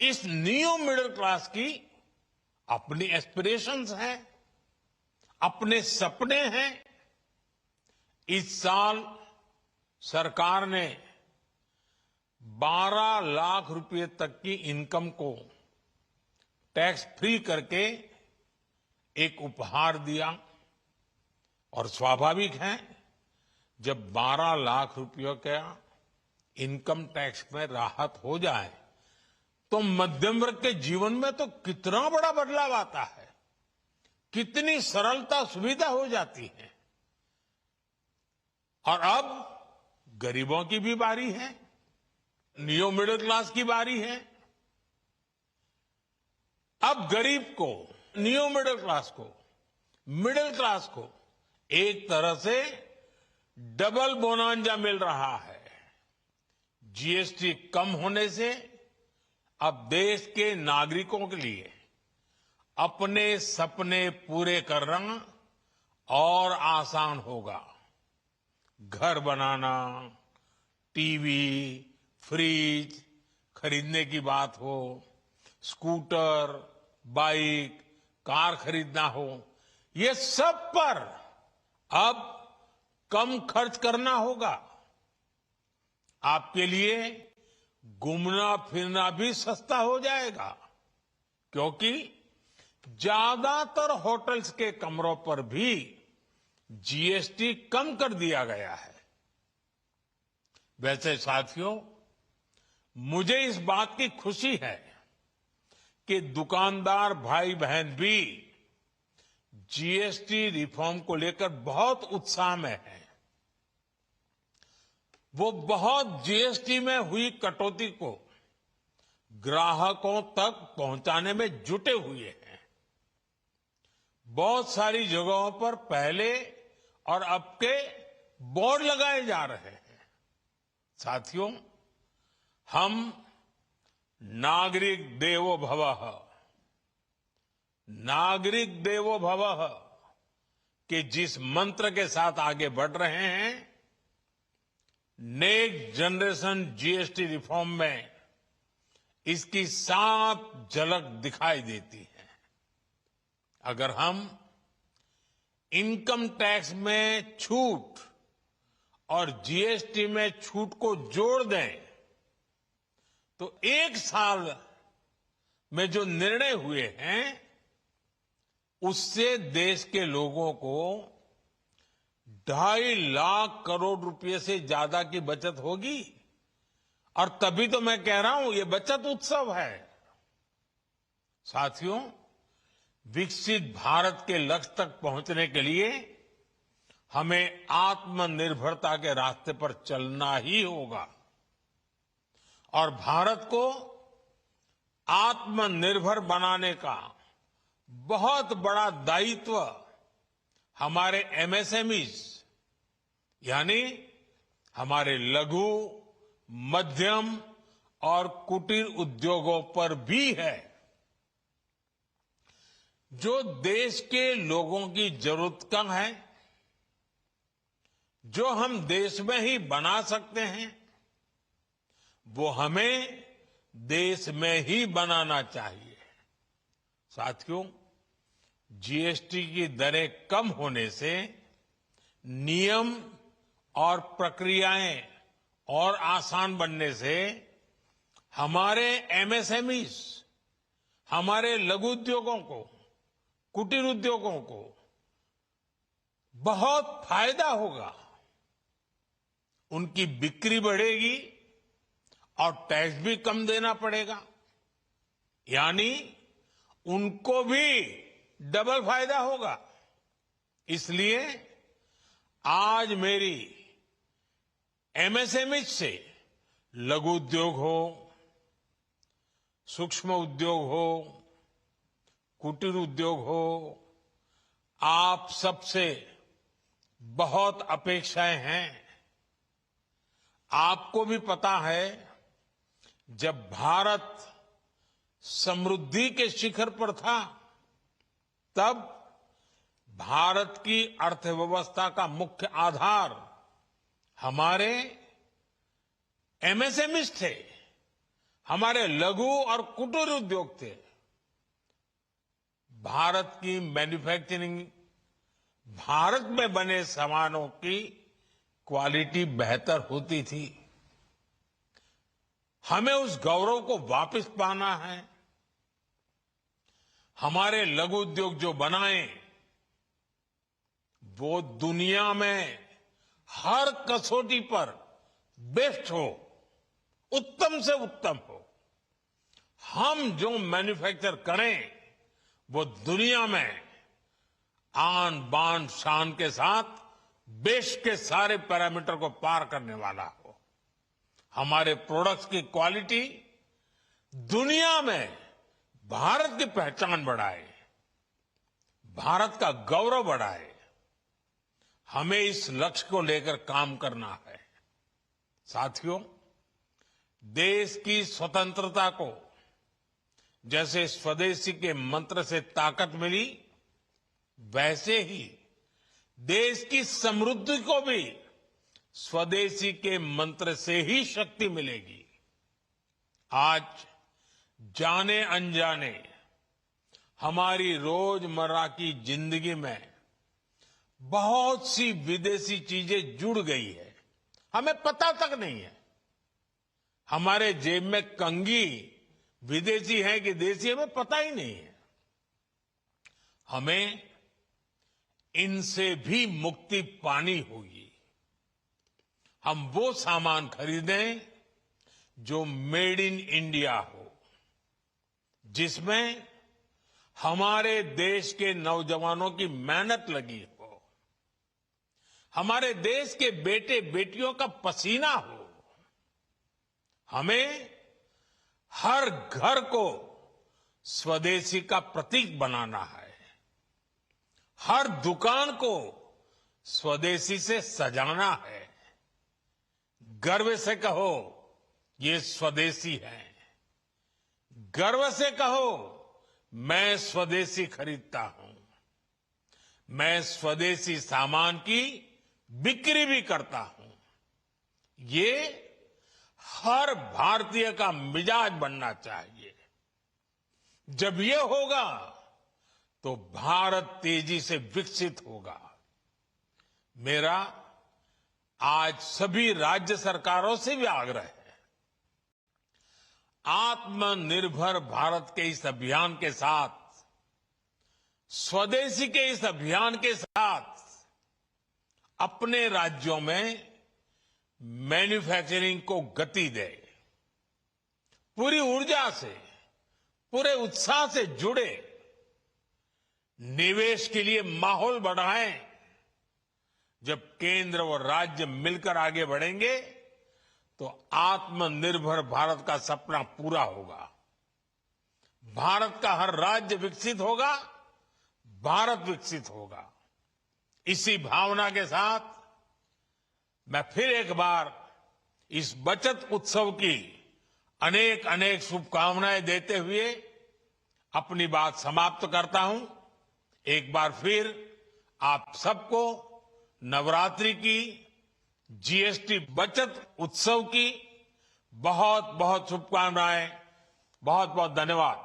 इस new middle class की अपनी एस्पिरेशंस हैं, अपने सपने हैं। इस साल सरकार ने 12 लाख रुपए तक की इनकम को टैक्स फ्री करके एक उपहार दिया। और स्वाभाविक है, जब 12 लाख रुपयों का इनकम टैक्स में राहत हो जाए तो मध्यम वर्ग के जीवन में तो कितना बड़ा बदलाव आता है, कितनी सरलता सुविधा हो जाती है। और अब गरीबों की भी बारी है, न्यू मिडिल क्लास की बारी है। अब गरीब को, न्यू मिडिल क्लास को एक तरह से डबल बोनांजा मिल रहा है। जीएसटी कम होने से अब देश के नागरिकों के लिए अपने सपने पूरे करना और आसान होगा। घर बनाना, टीवी, फ्रिज खरीदने की बात हो, स्कूटर, बाइक, कार खरीदना हो, ये सब पर अब कम खर्च करना होगा। आपके लिए घूमना फिरना भी सस्ता हो जाएगा, क्योंकि ज्यादातर होटल्स के कमरों पर भी जीएसटी कम कर दिया गया है। वैसे साथियों, मुझे इस बात की खुशी है कि दुकानदार भाई बहन भी जीएसटी रिफॉर्म को लेकर बहुत उत्साह में हैं। वो बहुत जीएसटी में हुई कटौती को ग्राहकों तक पहुंचाने में जुटे हुए हैं। बहुत सारी जगहों पर पहले और अब के बोर्ड लगाए जा रहे हैं। साथियों, हम नागरिक देवो भवः के जिस मंत्र के साथ आगे बढ़ रहे हैं, नेक्स्ट जनरेशन जीएसटी रिफॉर्म में इसकी साफ झलक दिखाई देती है। अगर हम इनकम टैक्स में छूट और जीएसटी में छूट को जोड़ दें तो एक साल में जो निर्णय हुए हैं उससे देश के लोगों को 2.5 लाख करोड़ रुपए से ज्यादा की बचत होगी। और तभी तो मैं कह रहा हूं, ये बचत उत्सव है। साथियों, विकसित भारत के लक्ष्य तक पहुंचने के लिए हमें आत्मनिर्भरता के रास्ते पर चलना ही होगा। और भारत को आत्मनिर्भर बनाने का बहुत बड़ा दायित्व हमारे एमएसएमईज यानी हमारे लघु, मध्यम और कुटीर उद्योगों पर भी है, जो देश के लोगों की जरूरत का है, जो हम देश में ही बना सकते हैं, वो हमें देश में ही बनाना चाहिए। साथियों, जीएसटी की दरें कम होने से नियम और प्रक्रियाएं और आसान बनने से हमारे एमएसएमईज, हमारे लघु उद्योगों को, कुटीर उद्योगों को बहुत फायदा होगा। उनकी बिक्री बढ़ेगी और टैक्स भी कम देना पड़ेगा, यानी उनको भी डबल फायदा होगा। इसलिए आज मेरी एमएसएमई से लघु उद्योग हो, सूक्ष्म उद्योग हो, कुटीर उद्योग हो, आप सबसे बहुत अपेक्षाएं हैं। आपको भी पता है, जब भारत समृद्धि के शिखर पर था, तब भारत की अर्थव्यवस्था का मुख्य आधार हमारे एमएसएमईज थे, हमारे लघु और कुटीर उद्योग थे। भारत की मैन्युफैक्चरिंग, भारत में बने सामानों की क्वालिटी बेहतर होती थी। हमें उस गौरव को वापस पाना है। हमारे लघु उद्योग जो बनाए वो दुनिया में हर कसौटी पर बेस्ट हो, उत्तम से उत्तम हो। हम जो मैन्युफैक्चर करें वो दुनिया में आन बान शान के साथ देश के सारे पैरामीटर को पार करने वाला हो। हमारे प्रोडक्ट्स की क्वालिटी दुनिया में भारत की पहचान बढ़ाए, भारत का गौरव बढ़ाए। हमें इस लक्ष्य को लेकर काम करना है। साथियों, देश की स्वतंत्रता को जैसे स्वदेशी के मंत्र से ताकत मिली, वैसे ही देश की समृद्धि को भी स्वदेशी के मंत्र से ही शक्ति मिलेगी। आज जाने अनजाने हमारी रोजमर्रा की जिंदगी में बहुत सी विदेशी चीजें जुड़ गई है, हमें पता तक नहीं है। हमारे जेब में कंघी विदेशी है कि देसी, हमें पता ही नहीं है। हमें इनसे भी मुक्ति पानी होगी। हम वो सामान खरीदें जो मेड इन इंडिया हो, जिसमें हमारे देश के नौजवानों की मेहनत लगी हो, हमारे देश के बेटे बेटियों का पसीना हो। हमें हर घर को स्वदेशी का प्रतीक बनाना है। हर दुकान को स्वदेशी से सजाना है। गर्व से कहो ये स्वदेशी है। गर्व से कहो मैं स्वदेशी खरीदता हूं। मैं स्वदेशी सामान की बिक्री भी करता हूं। ये हर भारतीय का मिजाज बनना चाहिए। जब ये होगा तो भारत तेजी से विकसित होगा। मेरा आज सभी राज्य सरकारों से भी आग्रह है, आत्मनिर्भर भारत के इस अभियान के साथ, स्वदेशी के इस अभियान के साथ अपने राज्यों में मैन्युफैक्चरिंग को गति दे। पूरी ऊर्जा से, पूरे उत्साह से जुड़े, निवेश के लिए माहौल बढ़ाएं। जब केंद्र और राज्य मिलकर आगे बढ़ेंगे तो आत्मनिर्भर भारत का सपना पूरा होगा। भारत का हर राज्य विकसित होगा, भारत विकसित होगा। इसी भावना के साथ मैं फिर एक बार इस बचत उत्सव की अनेक अनेक शुभकामनाएं देते हुए अपनी बात समाप्त करता हूं। एक बार फिर आप सबको नवरात्रि की, जीएसटी बचत उत्सव की बहुत बहुत शुभकामनाएं। बहुत बहुत धन्यवाद।